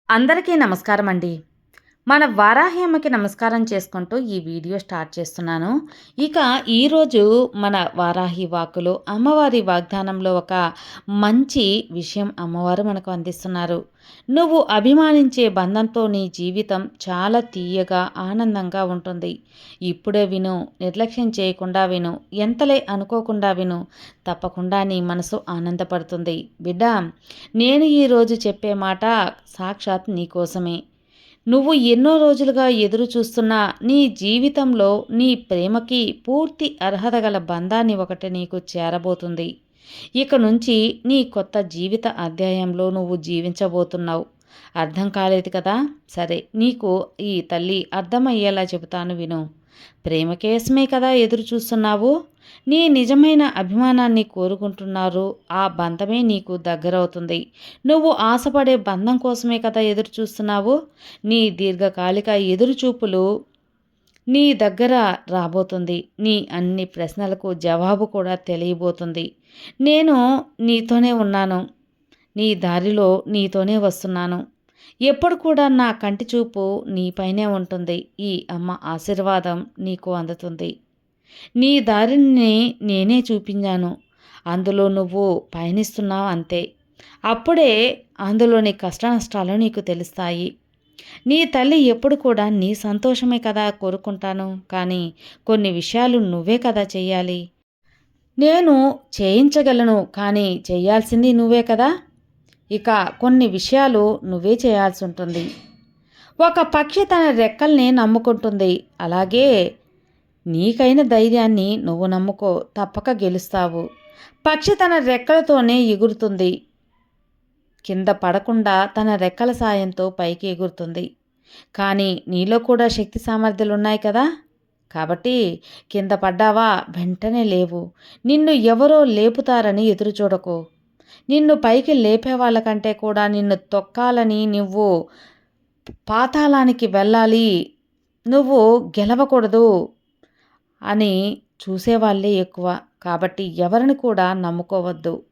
అందరికీ నమస్కారం అండి. మన వారాహి అమ్మకి నమస్కారం చేసుకుంటూ ఈ వీడియో స్టార్ట్ చేస్తున్నాను. ఇక ఈరోజు మన వారాహి వాక్కులో అమ్మవారి వాగ్దానంలో ఒక మంచి విషయం అమ్మవారు మనకు అందిస్తున్నారు. నువ్వు అభిమానించే బంధంతో నీ జీవితం చాలా తీయగా ఆనందంగా ఉంటుంది. ఇప్పుడే విను, నిర్లక్ష్యం చేయకుండా విను, ఎంతలే అనుకోకుండా విను, తప్పకుండా నీ మనసు ఆనందపడుతుంది. బిడ్డ, నేను ఈరోజు చెప్పే మాట సాక్షాత్ నీకోసమే. నువ్వు ఎన్నో రోజులుగా ఎదురు చూస్తున్న నీ జీవితంలో నీ ప్రేమకి పూర్తి అర్హత గల బంధాన్ని ఒకటి నీకు చేరబోతుంది. ఇక నుంచి నీ కొత్త జీవిత అధ్యాయంలో నువ్వు జీవించబోతున్నావు. అర్థం కాలేదు కదా? సరే, నీకు ఈ తల్లి అర్థమయ్యేలా చెబుతాను విను. ప్రేమ కోసమే కదా ఎదురు చూస్తున్నావు? నీ నిజమైన అభిమానాన్ని కోరుకుంటున్నారు. ఆ బంధమే నీకు దగ్గరవుతుంది. నువ్వు ఆశపడే బంధం కోసమే కదా ఎదురు చూస్తున్నావు. నీ దీర్ఘకాలిక ఎదురుచూపులు నీ దగ్గర రాబోతుంది. నీ అన్ని ప్రశ్నలకు జవాబు కూడా తెలియబోతుంది. నేను నీతోనే ఉన్నాను. నీ దారిలో నీతోనే వస్తున్నాను. ఎప్పుడు కూడా నా కంటి చూపు నీపైనే ఉంటుంది. ఈ అమ్మ ఆశీర్వాదం నీకు అందుతుంది. నీ దారిని నేనే చూపించాను. అందులో నువ్వు పయనిస్తున్నావు అంతే. అప్పుడే అందులోని కష్టనష్టాలు నీకు తెలుస్తాయి. నీ తల్లి ఎప్పుడు కూడా నీ సంతోషమే కదా కోరుకుంటాను. కానీ కొన్ని విషయాలు నువ్వే కదా చెయ్యాలి. నేను చేయించగలను, కానీ చేయాల్సింది నువ్వే కదా. ఇక కొన్ని విషయాలు నువ్వే చేయాల్సి ఉంటుంది. ఒక పక్షి తన రెక్కల్ని నమ్ముకుంటుంది. అలాగే నీకైన ధైర్యాన్ని నువ్వు నమ్ముకో, తప్పక గెలుస్తావు. పక్షి తన రెక్కలతోనే ఎగురుతుంది. కింద పడకుండా తన రెక్కల సాయంతో పైకి ఎగురుతుంది. కానీ నీలో కూడా శక్తి సామర్థ్యాలు ఉన్నాయి కదా. కాబట్టి కింద పడ్డావా, వెంటనే లేవు. నిన్ను ఎవరో లేపుతారని ఎదురు చూడకు. నిన్ను పైకి లేపే వాళ్ళకంటే కూడా నిన్ను తొక్కాలని, నువ్వు పాతాళానికి వెళ్ళాలి, నువ్వు గెలవకూడదు అని చూసేవాళ్ళే ఎక్కువ. కాబట్టి ఎవరిని కూడా నమ్ముకోవద్దు.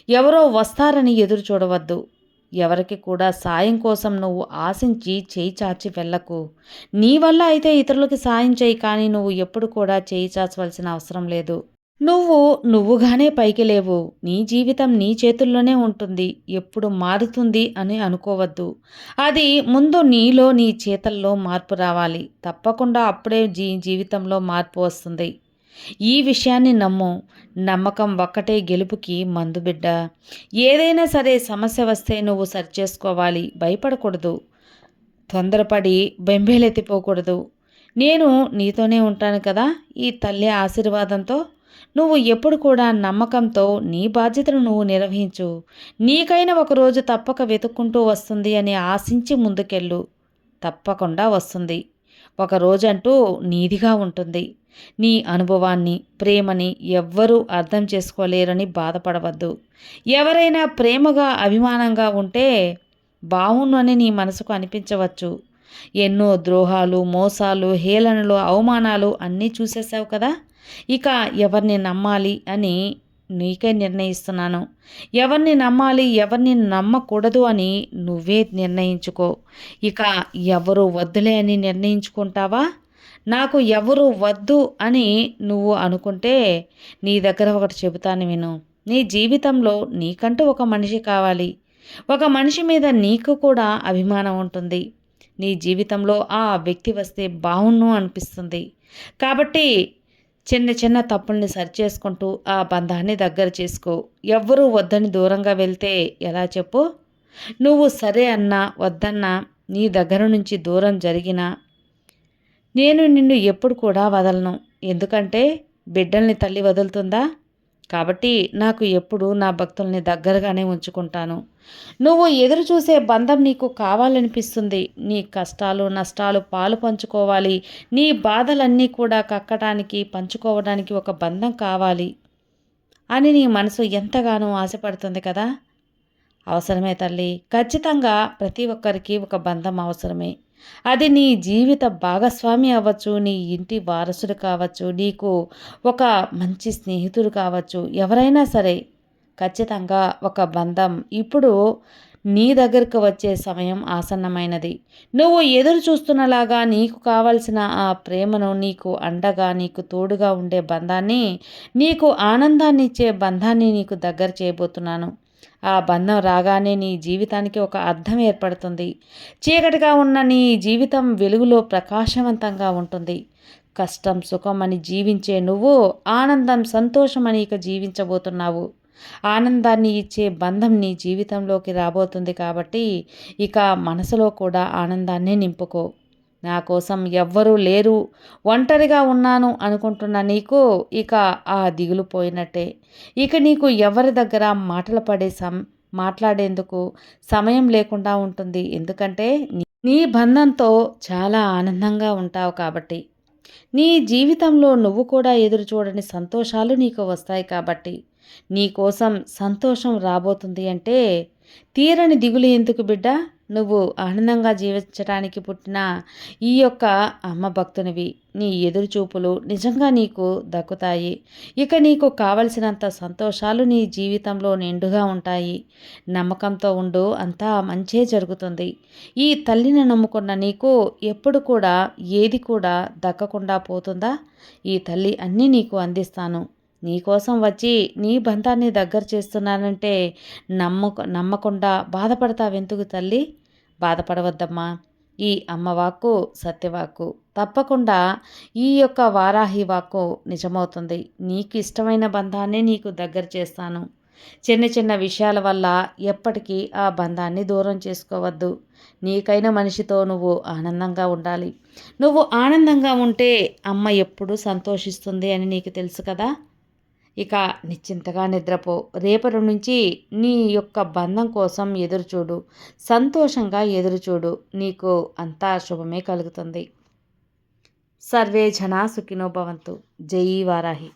ఎవరో వస్తారని ఎదురు చూడవద్దు. ఎవరికి కూడా సాయం కోసం నువ్వు ఆశించి చేయి చాచి వెళ్ళకు. నీ వల్ల అయితే ఇతరులకి సాయం చేయి, కానీ నువ్వు ఎప్పుడు కూడా చేయి చాచవలసిన అవసరం లేదు. నువ్వుగానే పైకి లేవు. నీ జీవితం నీ చేతుల్లోనే ఉంటుంది. ఎప్పుడు మారుతుంది అని అనుకోవద్దు. అది ముందు నీలో, నీ చేతల్లో మార్పు రావాలి. తప్పకుండా అప్పుడే జీవితంలో మార్పు వస్తుంది. ఈ విషయాన్ని నమ్ము. నమ్మకం ఒక్కటే గెలుపుకి మందు బిడ్డ. ఏదైనా సరే సమస్య వస్తే నువ్వు సరిచేసుకోవాలి. భయపడకూడదు. తొందరపడి బెంబేలెత్తిపోకూడదు. నేను నీతోనే ఉంటాను కదా. ఈ తల్లి ఆశీర్వాదంతో నువ్వు ఎప్పుడు కూడా నమ్మకంతో నీ బాధ్యతను నువ్వు నిర్వహించు. నీకైనా ఒకరోజు తప్పక వెతుక్కుంటూ వస్తుంది అని ఆశించి ముందుకెళ్ళు. తప్పకుండా వస్తుంది. ఒక రోజంటూ నీదిగా ఉంటుంది. నీ అనుభవాన్ని, ప్రేమని ఎవ్వరూ అర్థం చేసుకోలేరని బాధపడవద్దు. ఎవరైనా ప్రేమగా, అభిమానంగా ఉంటే బావును అని నీ మనసుకు అనిపించవచ్చు. ఎన్నో ద్రోహాలు, మోసాలు, హేళనలు, అవమానాలు అన్నీ చూసేసావు కదా. ఇక ఎవరిని నమ్మాలి అని నీకే నిర్ణయిస్తున్నాను. ఎవరిని నమ్మాలి, ఎవరిని నమ్మకూడదు అని నువ్వే నిర్ణయించుకో. ఇక ఎవరు వద్దులే అని నిర్ణయించుకుంటావా? నాకు ఎవరు వద్దు అని నువ్వు అనుకుంటే నీ దగ్గర ఒకటి చెబుతాను విను. నీ జీవితంలో నీకంటూ ఒక మనిషి కావాలి. ఒక మనిషి మీద నీకు కూడా అభిమానం ఉంటుంది. నీ జీవితంలో ఆ వ్యక్తి వస్తే బావుణ్ణు అనిపిస్తుంది. కాబట్టి చిన్న చిన్న తప్పుల్ని సరిచేసుకుంటూ ఆ బంధాన్ని దగ్గర చేసుకో. ఎవ్వరూ వద్దని దూరంగా వెళ్తే ఎలా చెప్పు? నువ్వు సరే అన్నా, వద్దన్నా, నీ దగ్గర నుంచి దూరం జరిగినా నేను నిన్ను ఎప్పుడు కూడా వదలను. ఎందుకంటే బిడ్డల్ని తల్లి వదులుతుందా? కాబట్టి నాకు ఎప్పుడు నా భక్తుల్ని దగ్గరగానే ఉంచుకుంటాను. నువ్వు ఎదురు చూసే బంధం నీకు కావాలనిపిస్తుంది. నీ కష్టాలు, నష్టాలు పాలు పంచుకోవాలి. నీ బాధలన్నీ కూడా కక్కడానికి, పంచుకోవడానికి ఒక బంధం కావాలి అని నీ మనసు ఎంతగానో ఆశపడుతుంది కదా. అవసరమే తల్లి. ఖచ్చితంగా ప్రతి ఒక్కరికి ఒక బంధం అవసరమే. అది నీ జీవిత భాగస్వామి అవ్వచ్చు, నీ ఇంటి వారసుడు కావచ్చు, నీకు ఒక మంచి స్నేహితుడు కావచ్చు, ఎవరైనా సరే ఖచ్చితంగా ఒక బంధం ఇప్పుడు నీ దగ్గరకు వచ్చే సమయం ఆసన్నమైనది. నువ్వు ఎదురు చూస్తున్నలాగా నీకు కావలసిన ఆ ప్రేమను, నీకు అండగా, నీకు తోడుగా ఉండే బంధాన్ని, నీకు ఆనందాన్నిచ్చే బంధాన్ని నీకు దగ్గర చేయబోతున్నాను. ఆ బంధం రాగానే నీ జీవితానికి ఒక అర్థం ఏర్పడుతుంది. చీకటిగా ఉన్న నీ జీవితం వెలుగులో ప్రకాశవంతంగా ఉంటుంది. కష్టం, సుఖం అని జీవించే నువ్వు ఆనందం, సంతోషం అని ఇక జీవించబోతున్నావు. ఆనందాన్ని ఇచ్చే బంధం నీ జీవితంలోకి రాబోతుంది కాబట్టి ఇక మనసులో కూడా ఆనందాన్ని నింపుకో. నా కోసం ఎవ్వరూ లేరు, ఒంటరిగా ఉన్నాను అనుకుంటున్న నీకు ఇక ఆ దిగులు పోయినట్టే. ఇక నీకు ఎవరి దగ్గర మాట్లాడేందుకు సమయం లేకుండా ఉంటుంది. ఎందుకంటే నీ బంధంతో చాలా ఆనందంగా ఉంటావు కాబట్టి. నీ జీవితంలో నువ్వు కూడా ఎదురు చూడని సంతోషాలు నీకు వస్తాయి కాబట్టి. నీ కోసం సంతోషం రాబోతుంది అంటే తీరని దిగులు ఎందుకు బిడ్డ? నువ్వు ఆనందంగా జీవించడానికి పుట్టిన ఈ యొక్క అమ్మ భక్తునివి. నీ ఎదురుచూపులు నిజంగా నీకు దక్కుతాయి. ఇక నీకు కావలసినంత సంతోషాలు నీ జీవితంలో నిండుగా ఉంటాయి. నమ్మకంతో ఉండు, అంతా మంచే జరుగుతుంది. ఈ తల్లిని నమ్ముకున్న నీకు ఎప్పుడు కూడా ఏది కూడా దక్కకుండా పోతుందా? ఈ తల్లి అన్నీ నీకు అందిస్తాను. నీకోసం వచ్చి నీ బంధాన్ని దగ్గర చేస్తున్నానంటే నమ్మకుండా బాధపడతావెందుకు తల్లి? బాధపడవద్దమ్మా. ఈ అమ్మ వాక్కు సత్యవాక్కు. తప్పకుండా ఈ యొక్క వారాహి వాక్కు నిజమవుతుంది. నీకు ఇష్టమైన బంధాన్ని నీకు దగ్గర చేస్తాను. చిన్న చిన్న విషయాల వల్ల ఎప్పటికీ ఆ బంధాన్ని దూరం చేసుకోవద్దు. నీకైన మనిషితో నువ్వు ఆనందంగా ఉండాలి. నువ్వు ఆనందంగా ఉంటే అమ్మ ఎప్పుడూ సంతోషిస్తుంది అని నీకు తెలుసు కదా. ఇక నిశ్చింతగా నిద్రపో. రేపటి నుంచి నీ యొక్క బంధం కోసం ఎదురుచూడు. సంతోషంగా ఎదురుచూడు. నీకు అంతా శుభమే కలుగుతుంది. సర్వే జనా సుఖినో భవంతు. జై వారాహి.